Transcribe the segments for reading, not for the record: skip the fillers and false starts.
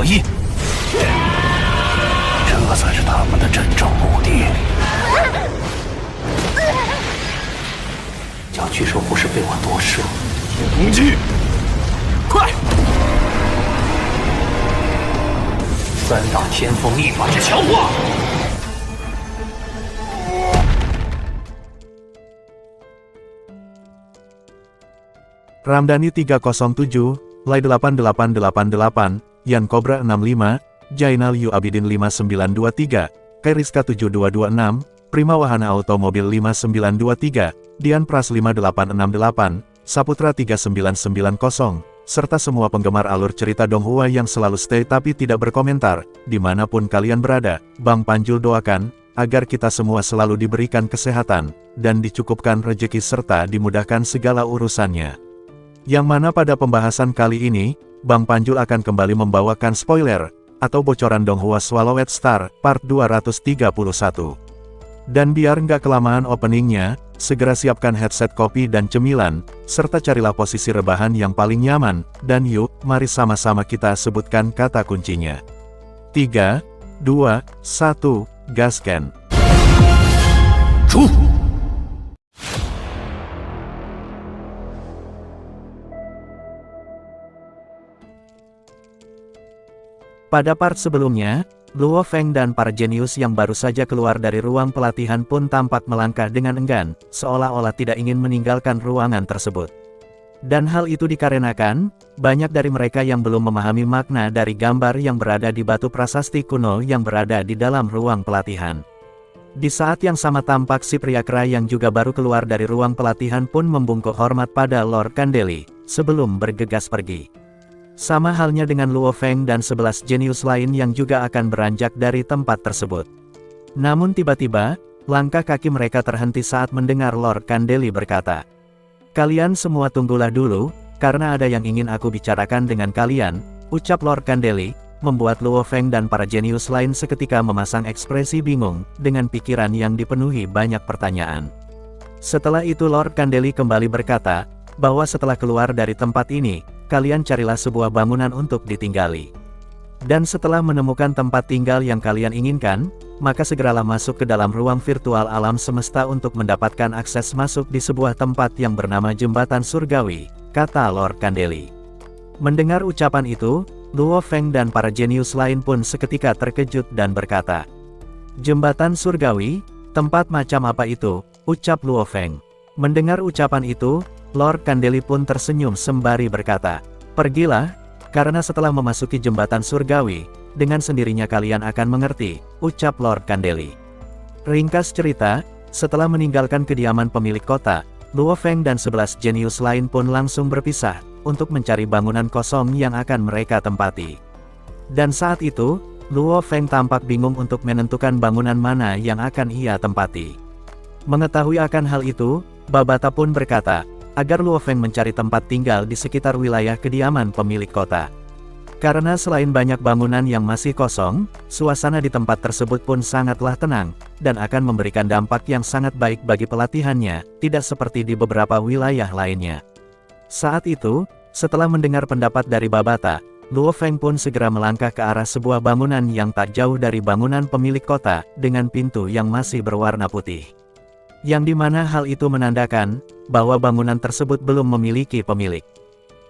所依，这才是他们的真正目的。将巨兽不是被我夺舍，攻击，快！三大天风秘法之强化。 Ramdhani 307, Lai 8888, Yan Cobra 65, Jainal Yu Abidin 5923, Kairiska 7226, Prima Wahana Automobil 5923, Dian Pras 5868, Saputra 3990, serta semua penggemar alur cerita Donghua yang selalu stay tapi tidak berkomentar, dimanapun kalian berada. Bang Panjul doakan, agar kita semua selalu diberikan kesehatan, dan dicukupkan rejeki serta dimudahkan segala urusannya. Yang mana pada pembahasan kali ini, Bang Panjul akan kembali membawakan spoiler, atau bocoran Donghua Swallowed Star, part 231. Dan biar nggak kelamaan openingnya, segera siapkan headset kopi dan cemilan, serta carilah posisi rebahan yang paling nyaman, dan yuk, mari sama-sama kita sebutkan kata kuncinya. 3, 2, 1, gasken! Pada part sebelumnya, Luo Feng dan para jenius yang baru saja keluar dari ruang pelatihan pun tampak melangkah dengan enggan, seolah-olah tidak ingin meninggalkan ruangan tersebut. Dan hal itu dikarenakan, banyak dari mereka yang belum memahami makna dari gambar yang berada di batu prasasti kuno yang berada di dalam ruang pelatihan. Di saat yang sama tampak si pria kera yang juga baru keluar dari ruang pelatihan pun membungkuk hormat pada Lord Candeli, sebelum bergegas pergi. Sama halnya dengan Luo Feng dan 11 jenius lain yang juga akan beranjak dari tempat tersebut. Namun tiba-tiba, langkah kaki mereka terhenti saat mendengar Lord Candeli berkata, "Kalian semua tunggulah dulu, karena ada yang ingin aku bicarakan dengan kalian," ucap Lord Candeli, membuat Luo Feng dan para jenius lain seketika memasang ekspresi bingung, dengan pikiran yang dipenuhi banyak pertanyaan. Setelah itu Lord Candeli kembali berkata, bahwa setelah keluar dari tempat ini, kalian carilah sebuah bangunan untuk ditinggali. Dan setelah menemukan tempat tinggal yang kalian inginkan, maka segeralah masuk ke dalam ruang virtual alam semesta untuk mendapatkan akses masuk di sebuah tempat yang bernama Jembatan Surgawi, kata Lord Candeli. Mendengar ucapan itu, Luo Feng dan para jenius lain pun seketika terkejut dan berkata, "Jembatan Surgawi? Tempat macam apa itu?" ucap Luo Feng. Mendengar ucapan itu, Lord Candeli pun tersenyum sembari berkata, "Pergilah, karena setelah memasuki jembatan surgawi, dengan sendirinya kalian akan mengerti," ucap Lord Candeli. Ringkas cerita, setelah meninggalkan kediaman pemilik kota, Luo Feng dan 11 jenius lain pun langsung berpisah, untuk mencari bangunan kosong yang akan mereka tempati. Dan saat itu, Luo Feng tampak bingung untuk menentukan bangunan mana yang akan ia tempati. Mengetahui akan hal itu, Babata pun berkata, agar Luo Feng mencari tempat tinggal di sekitar wilayah kediaman pemilik kota. Karena selain banyak bangunan yang masih kosong, suasana di tempat tersebut pun sangatlah tenang, dan akan memberikan dampak yang sangat baik bagi pelatihannya, tidak seperti di beberapa wilayah lainnya. Saat itu, setelah mendengar pendapat dari Babata, Luo Feng pun segera melangkah ke arah sebuah bangunan yang tak jauh dari bangunan pemilik kota, dengan pintu yang masih berwarna putih. Yang dimana hal itu menandakan, bahwa bangunan tersebut belum memiliki pemilik.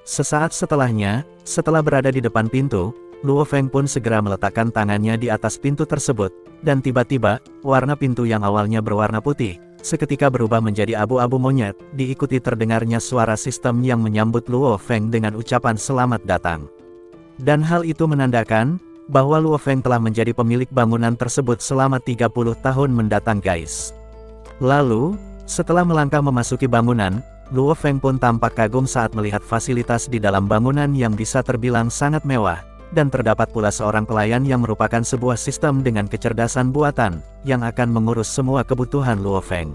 Sesaat setelahnya, setelah berada di depan pintu, Luo Feng pun segera meletakkan tangannya di atas pintu tersebut, dan tiba-tiba, warna pintu yang awalnya berwarna putih, seketika berubah menjadi abu-abu monyet, diikuti terdengarnya suara sistem yang menyambut Luo Feng dengan ucapan selamat datang. Dan hal itu menandakan, bahwa Luo Feng telah menjadi pemilik bangunan tersebut selama 30 tahun mendatang guys. Lalu, setelah melangkah memasuki bangunan, Luo Feng pun tampak kagum saat melihat fasilitas di dalam bangunan yang bisa terbilang sangat mewah, dan terdapat pula seorang pelayan yang merupakan sebuah sistem dengan kecerdasan buatan, yang akan mengurus semua kebutuhan Luo Feng.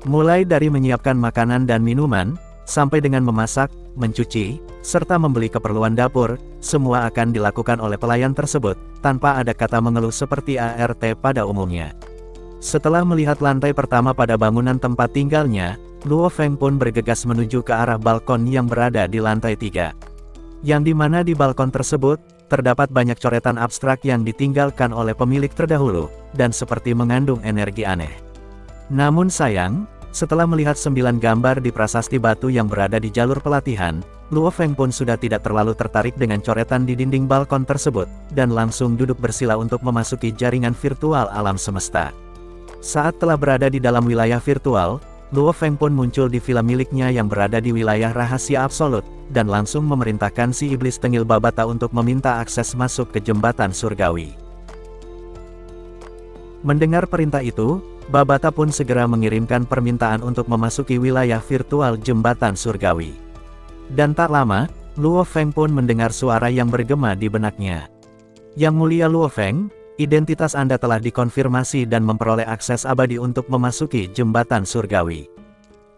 Mulai dari menyiapkan makanan dan minuman, sampai dengan memasak, mencuci, serta membeli keperluan dapur, semua akan dilakukan oleh pelayan tersebut, tanpa ada kata mengeluh seperti ART pada umumnya. Setelah melihat lantai pertama pada bangunan tempat tinggalnya, Luo Feng pun bergegas menuju ke arah balkon yang berada di lantai 3. Yang dimana di balkon tersebut, terdapat banyak coretan abstrak yang ditinggalkan oleh pemilik terdahulu, dan seperti mengandung energi aneh. Namun sayang, setelah melihat 9 gambar di prasasti batu yang berada di jalur pelatihan, Luo Feng pun sudah tidak terlalu tertarik dengan coretan di dinding balkon tersebut, dan langsung duduk bersila untuk memasuki jaringan virtual alam semesta. Saat telah berada di dalam wilayah virtual, Luo Feng pun muncul di villa miliknya yang berada di wilayah rahasia absolut, dan langsung memerintahkan si iblis tengil Babata untuk meminta akses masuk ke jembatan surgawi. Mendengar perintah itu, Babata pun segera mengirimkan permintaan untuk memasuki wilayah virtual jembatan surgawi. Dan tak lama, Luo Feng pun mendengar suara yang bergema di benaknya. Yang mulia Luo Feng, identitas Anda telah dikonfirmasi dan memperoleh akses abadi untuk memasuki jembatan surgawi.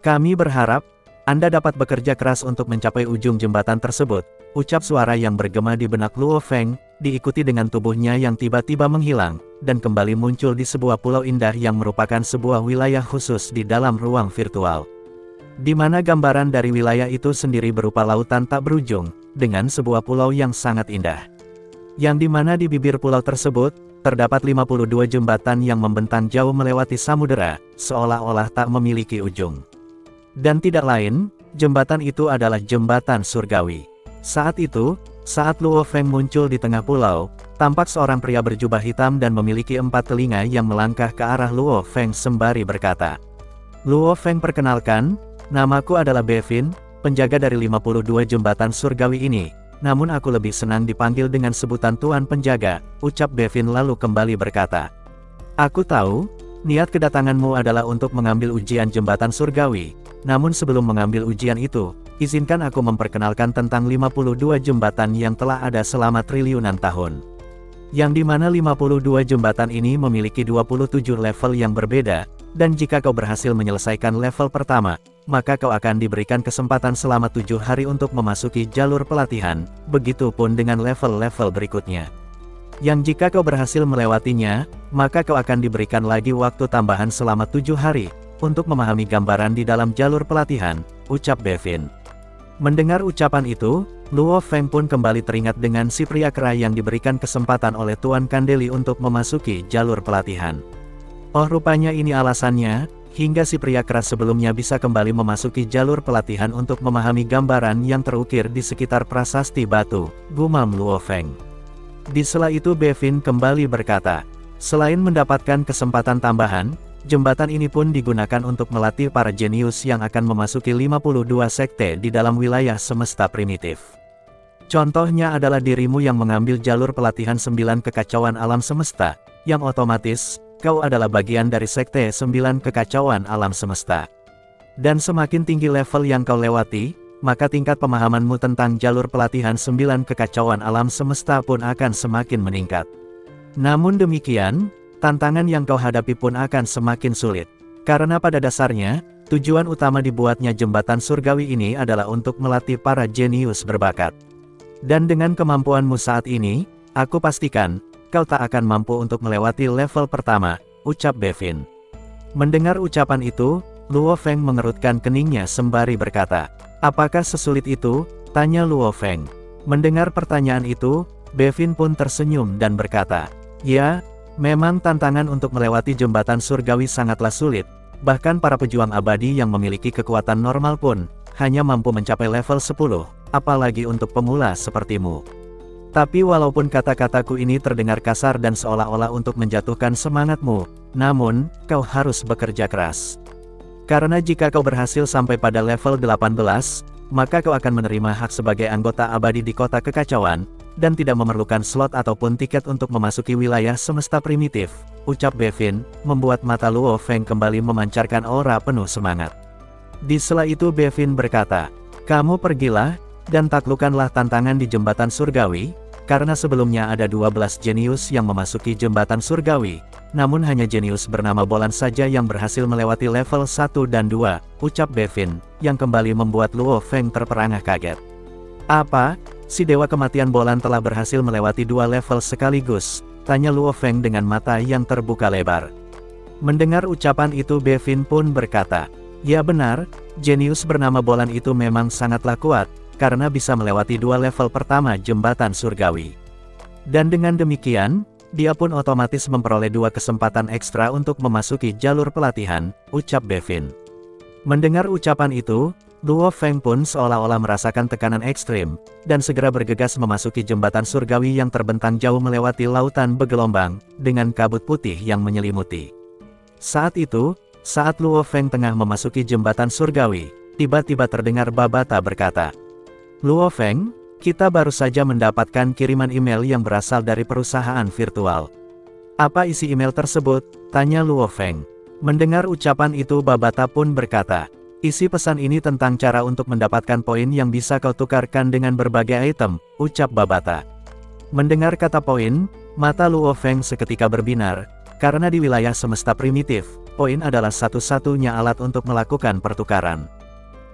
Kami berharap, Anda dapat bekerja keras untuk mencapai ujung jembatan tersebut, ucap suara yang bergema di benak Luo Feng, diikuti dengan tubuhnya yang tiba-tiba menghilang, dan kembali muncul di sebuah pulau indah yang merupakan sebuah wilayah khusus di dalam ruang virtual. Di mana gambaran dari wilayah itu sendiri berupa lautan tak berujung, dengan sebuah pulau yang sangat indah. Yang dimana di bibir pulau tersebut, terdapat 52 jembatan yang membentang jauh melewati samudera, seolah-olah tak memiliki ujung. Dan tidak lain, jembatan itu adalah jembatan surgawi. Saat itu, saat Luo Feng muncul di tengah pulau, tampak seorang pria berjubah hitam dan memiliki 4 telinga yang melangkah ke arah Luo Feng sembari berkata, "Luo Feng, perkenalkan, namaku adalah Bevin, penjaga dari 52 jembatan surgawi ini. Namun aku lebih senang dipanggil dengan sebutan Tuan Penjaga," ucap Bevin lalu kembali berkata, "Aku tahu, niat kedatanganmu adalah untuk mengambil ujian jembatan surgawi. Namun sebelum mengambil ujian itu, izinkan aku memperkenalkan tentang 52 jembatan yang telah ada selama triliunan tahun. Yang dimana 52 jembatan ini memiliki 27 level yang berbeda, dan jika kau berhasil menyelesaikan level pertama, maka kau akan diberikan kesempatan selama 7 hari untuk memasuki jalur pelatihan, begitupun dengan level-level berikutnya. Yang jika kau berhasil melewatinya, maka kau akan diberikan lagi waktu tambahan selama 7 hari, untuk memahami gambaran di dalam jalur pelatihan, ucap Bevin. Mendengar ucapan itu, Luo Feng pun kembali teringat dengan si pria kera yang diberikan kesempatan oleh Tuan Kandeli untuk memasuki jalur pelatihan. Oh, rupanya ini alasannya, hingga si pria kera sebelumnya bisa kembali memasuki jalur pelatihan untuk memahami gambaran yang terukir di sekitar prasasti batu, gumam Luo Feng. Di sela itu Bevin kembali berkata, selain mendapatkan kesempatan tambahan, jembatan ini pun digunakan untuk melatih para jenius yang akan memasuki 52 sekte di dalam wilayah semesta primitif. Contohnya adalah dirimu yang mengambil jalur pelatihan 9 kekacauan alam semesta, yang otomatis, kau adalah bagian dari sekte 9 kekacauan alam semesta. Dan semakin tinggi level yang kau lewati, maka tingkat pemahamanmu tentang jalur pelatihan 9 kekacauan alam semesta pun akan semakin meningkat. Namun demikian, tantangan yang kau hadapi pun akan semakin sulit. Karena pada dasarnya, tujuan utama dibuatnya jembatan surgawi ini adalah untuk melatih para jenius berbakat. Dan dengan kemampuanmu saat ini, aku pastikan, kau tak akan mampu untuk melewati level pertama, ucap Bevin. Mendengar ucapan itu, Luo Feng mengerutkan keningnya sembari berkata, apakah sesulit itu? Tanya Luo Feng. Mendengar pertanyaan itu, Bevin pun tersenyum dan berkata, ya, memang tantangan untuk melewati jembatan surgawi sangatlah sulit, bahkan para pejuang abadi yang memiliki kekuatan normal pun, hanya mampu mencapai level 10, apalagi untuk pemula sepertimu. Tapi walaupun kata-kataku ini terdengar kasar dan seolah-olah untuk menjatuhkan semangatmu, namun, kau harus bekerja keras. Karena jika kau berhasil sampai pada level 18, maka kau akan menerima hak sebagai anggota abadi di kota kekacauan, dan tidak memerlukan slot ataupun tiket untuk memasuki wilayah semesta primitif, ucap Bevin, membuat mata Luo Feng kembali memancarkan aura penuh semangat. Di sela itu Bevin berkata, kamu pergilah, dan taklukkanlah tantangan di jembatan surgawi, karena sebelumnya ada 12 jenius yang memasuki jembatan surgawi, namun hanya jenius bernama Bolan saja yang berhasil melewati level 1 dan 2, ucap Bevin, yang kembali membuat Luo Feng terperangah kaget. Apa? Si Dewa Kematian Bolan telah berhasil melewati 2 level sekaligus, tanya Luo Feng dengan mata yang terbuka lebar. Mendengar ucapan itu Bevin pun berkata, ya benar, jenius bernama Bolan itu memang sangatlah kuat, karena bisa melewati 2 level pertama jembatan surgawi. Dan dengan demikian, dia pun otomatis memperoleh 2 kesempatan ekstra untuk memasuki jalur pelatihan, ucap Bevin. Mendengar ucapan itu, Luo Feng pun seolah-olah merasakan tekanan ekstrim, dan segera bergegas memasuki jembatan surgawi yang terbentang jauh melewati lautan bergelombang, dengan kabut putih yang menyelimuti. Saat itu, saat Luo Feng tengah memasuki jembatan surgawi, tiba-tiba terdengar Babata berkata, "Luo Feng, kita baru saja mendapatkan kiriman email yang berasal dari perusahaan virtual." "Apa isi email tersebut?" tanya Luo Feng. Mendengar ucapan itu Babata pun berkata, "Isi pesan ini tentang cara untuk mendapatkan poin yang bisa kau tukarkan dengan berbagai item," ucap Babata. Mendengar kata poin, mata Luo Feng seketika berbinar, karena di wilayah semesta primitif, poin adalah satu-satunya alat untuk melakukan pertukaran.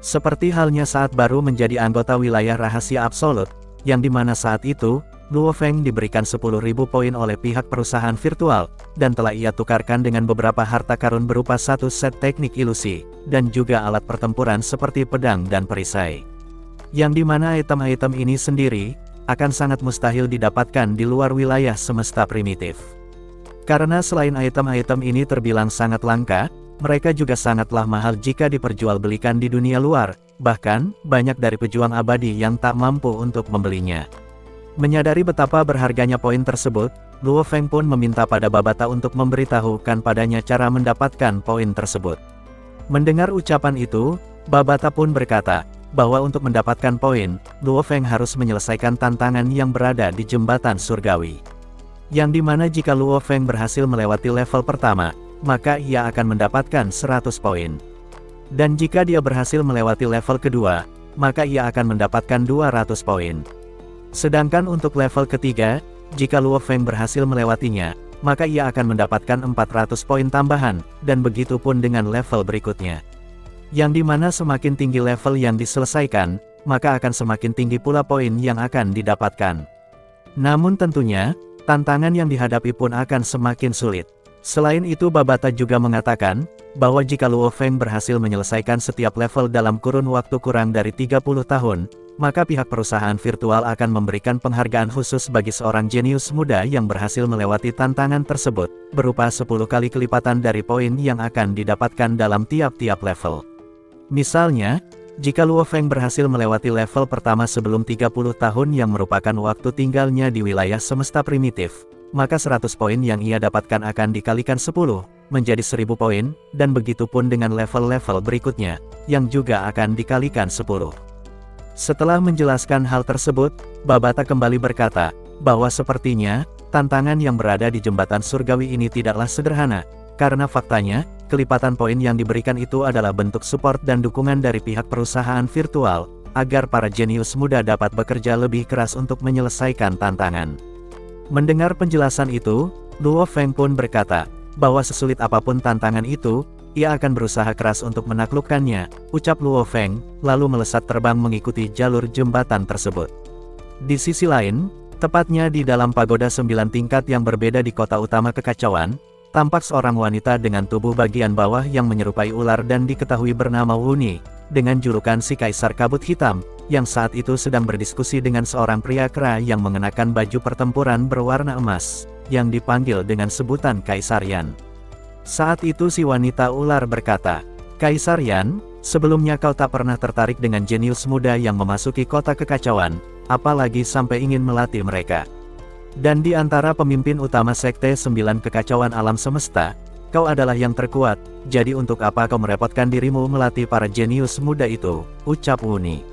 Seperti halnya saat baru menjadi anggota wilayah rahasia absolut, yang dimana saat itu, Luo Feng diberikan 10.000 poin oleh pihak perusahaan virtual, dan telah ia tukarkan dengan beberapa harta karun berupa 1 set teknik ilusi, dan juga alat pertempuran seperti pedang dan perisai. Yang dimana item-item ini sendiri, akan sangat mustahil didapatkan di luar wilayah semesta primitif. Karena selain item-item ini terbilang sangat langka, mereka juga sangatlah mahal jika diperjualbelikan di dunia luar, bahkan, banyak dari pejuang abadi yang tak mampu untuk membelinya. Menyadari betapa berharganya poin tersebut, Luo Feng pun meminta pada Babata untuk memberitahukan padanya cara mendapatkan poin tersebut. Mendengar ucapan itu, Babata pun berkata, bahwa untuk mendapatkan poin, Luo Feng harus menyelesaikan tantangan yang berada di jembatan surgawi. Yang dimana jika Luo Feng berhasil melewati level pertama, maka ia akan mendapatkan 100 poin. Dan jika dia berhasil melewati level kedua, maka ia akan mendapatkan 200 poin. Sedangkan untuk level ketiga, jika Luo Feng berhasil melewatinya, maka ia akan mendapatkan 400 poin tambahan, dan begitu pun dengan level berikutnya. Yang dimana semakin tinggi level yang diselesaikan, maka akan semakin tinggi pula poin yang akan didapatkan. Namun tentunya, tantangan yang dihadapi pun akan semakin sulit. Selain itu Babata juga mengatakan, bahwa jika Luo Feng berhasil menyelesaikan setiap level dalam kurun waktu kurang dari 30 tahun, maka pihak perusahaan virtual akan memberikan penghargaan khusus bagi seorang jenius muda yang berhasil melewati tantangan tersebut, berupa 10 kali kelipatan dari poin yang akan didapatkan dalam tiap-tiap level. Misalnya, jika Luo Feng berhasil melewati level pertama sebelum 30 tahun yang merupakan waktu tinggalnya di wilayah semesta primitif, maka 100 poin yang ia dapatkan akan dikalikan 10, menjadi 1000 poin, dan begitu pun dengan level-level berikutnya, yang juga akan dikalikan 10. Setelah menjelaskan hal tersebut, Babata kembali berkata, bahwa sepertinya, tantangan yang berada di jembatan surgawi ini tidaklah sederhana, karena faktanya, kelipatan poin yang diberikan itu adalah bentuk support dan dukungan dari pihak perusahaan virtual, agar para jenius muda dapat bekerja lebih keras untuk menyelesaikan tantangan. Mendengar penjelasan itu, Luo Feng pun berkata, bahwa sesulit apapun tantangan itu, ia akan berusaha keras untuk menaklukkannya, ucap Luo Feng, lalu melesat terbang mengikuti jalur jembatan tersebut. Di sisi lain, tepatnya di dalam pagoda 9 tingkat yang berbeda di kota utama kekacauan, tampak seorang wanita dengan tubuh bagian bawah yang menyerupai ular dan diketahui bernama Wuni, dengan julukan si Kaisar Kabut Hitam, yang saat itu sedang berdiskusi dengan seorang pria kera yang mengenakan baju pertempuran berwarna emas, yang dipanggil dengan sebutan Kaisar Yan. Saat itu si wanita ular berkata, "Kaisar Yan, sebelumnya kau tak pernah tertarik dengan jenius muda yang memasuki kota kekacauan, apalagi sampai ingin melatih mereka. Dan di antara pemimpin utama Sekte 9 Kekacauan Alam Semesta, kau adalah yang terkuat, jadi untuk apa kau merepotkan dirimu melatih para jenius muda itu," ucap Wuni.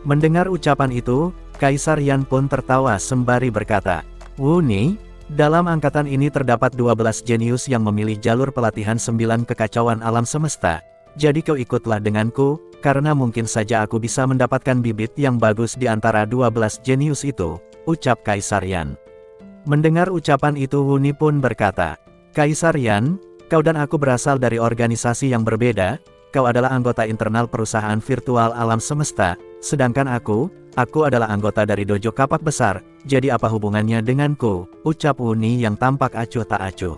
Mendengar ucapan itu, Kaisar Yan pun tertawa sembari berkata, "Wuni, dalam angkatan ini terdapat 12 jenius yang memilih jalur pelatihan 9 kekacauan alam semesta, jadi kau ikutlah denganku, karena mungkin saja aku bisa mendapatkan bibit yang bagus di antara 12 jenius itu," ucap Kaisar Yan. Mendengar ucapan itu Wuni pun berkata, "Kaisar Yan, kau dan aku berasal dari organisasi yang berbeda, kau adalah anggota internal perusahaan virtual alam semesta, sedangkan aku adalah anggota dari dojo kapak besar, jadi apa hubungannya denganku," ucap Wuni yang tampak acuh tak acuh.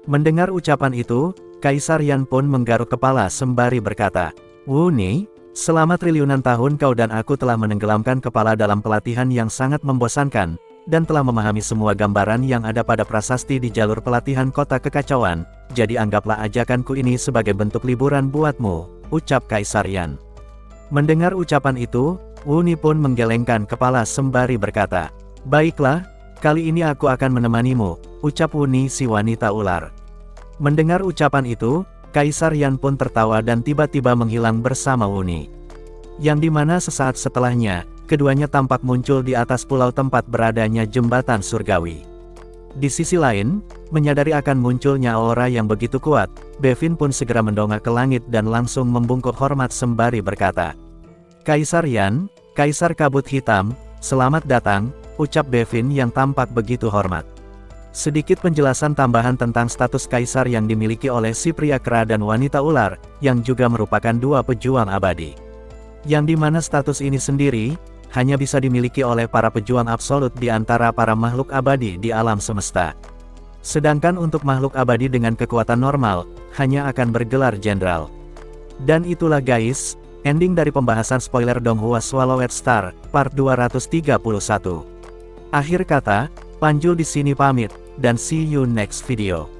Mendengar ucapan itu, Kaisar Yan pun menggaruk kepala sembari berkata, "Wuni, selama triliunan tahun kau dan aku telah menenggelamkan kepala dalam pelatihan yang sangat membosankan, dan telah memahami semua gambaran yang ada pada prasasti di jalur pelatihan kota kekacauan, jadi anggaplah ajakanku ini sebagai bentuk liburan buatmu, ucap Kaisar Yan. Mendengar ucapan itu, Wuni pun menggelengkan kepala sembari berkata, "Baiklah, kali ini aku akan menemanimu," ucap Wuni si wanita ular. Mendengar ucapan itu, Kaisar Yan pun tertawa dan tiba-tiba menghilang bersama Wuni. Yang dimana sesaat setelahnya, keduanya tampak muncul di atas pulau tempat beradanya jembatan surgawi. Di sisi lain, menyadari akan munculnya aura yang begitu kuat, Bevin pun segera mendongak ke langit dan langsung membungkuk hormat sembari berkata, "Kaisar Yan, Kaisar Kabut Hitam, selamat datang," ucap Bevin yang tampak begitu hormat. Sedikit penjelasan tambahan tentang status kaisar yang dimiliki oleh si pria kera dan wanita ular, yang juga merupakan dua pejuang abadi. Yang dimana status ini sendiri, hanya bisa dimiliki oleh para pejuang absolut di antara para makhluk abadi di alam semesta. Sedangkan untuk makhluk abadi dengan kekuatan normal, hanya akan bergelar jenderal. Dan itulah guys, ending dari pembahasan spoiler Donghua Swallowed Star, part 231. Akhir kata, Panjul di sini pamit, dan see you next video.